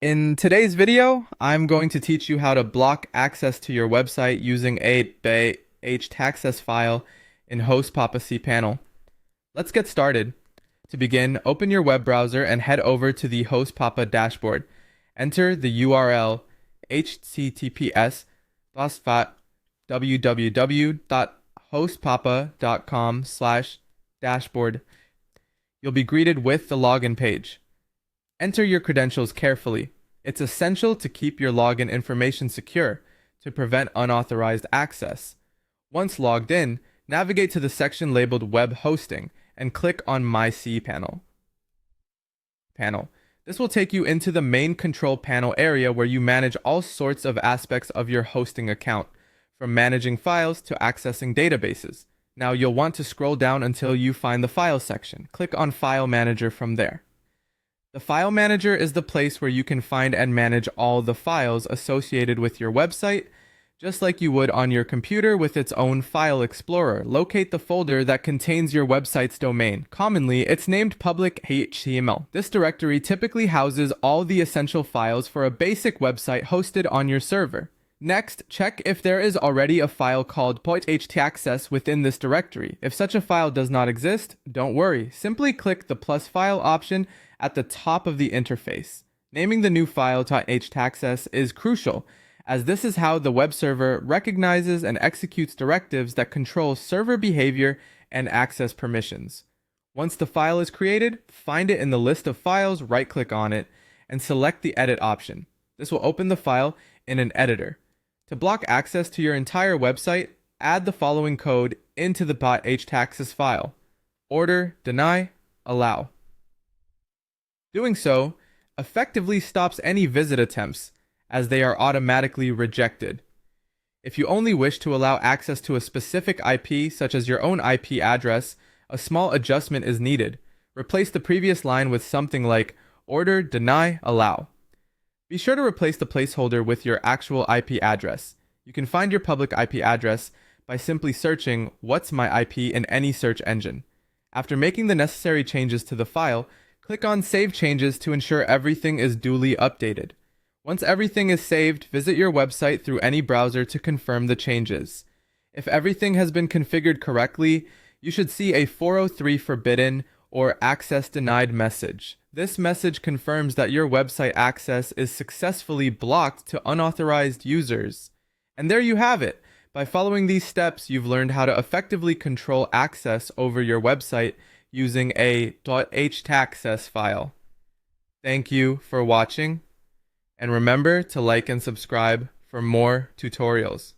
In today's video, I'm going to teach you how to block access to your website using a htaccess file in HostPapa cPanel. Let's get started. To begin, open your web browser and head over to the HostPapa dashboard. Enter the URL https://www.hostpapa.com/dashboard. You'll be greeted with the login page. Enter your credentials carefully. It's essential to keep your login information secure to prevent unauthorized access. Once logged in, navigate to the section labeled Web Hosting and click on My cPanel. This will take you into the main control panel area where you manage all sorts of aspects of your hosting account, from managing files to accessing databases. Now you'll want to scroll down until you find the File section. Click on File Manager from there. The File Manager is the place where you can find and manage all the files associated with your website, just like you would on your computer with its own file explorer. Locate the folder that contains your website's domain. Commonly, it's named public HTML. This directory typically houses all the essential files for a basic website hosted on your server. Next, check if there is already a file called htaccess within this directory. If such a file does not exist, don't worry. Simply click the plus file option at the top of the interface. Naming the new file .htaccess is crucial, as this is how the web server recognizes and executes directives that control server behavior and access permissions. Once the file is created, find it in the list of files, right-click on it, and select the Edit option. This will open the file in an editor. To block access to your entire website, add the following code into the htaccess file: order, deny, allow. Doing so effectively stops any visit attempts, as they are automatically rejected. If you only wish to allow access to a specific IP, such as your own IP address, a small adjustment is needed. Replace the previous line with something like order, deny, allow. Be sure to replace the placeholder with your actual IP address. You can find your public IP address by simply searching "What's my IP" in any search engine. After making the necessary changes to the file, click on Save Changes to ensure everything is duly updated. Once everything is saved, visit your website through any browser to confirm the changes. If everything has been configured correctly, you should see a 403 forbidden or access denied message. This message confirms that your website access is successfully blocked to unauthorized users. And there you have it. By following these steps, you've learned how to effectively control access over your website using a .htaccess file. Thank you for watching, and remember to like and subscribe for more tutorials.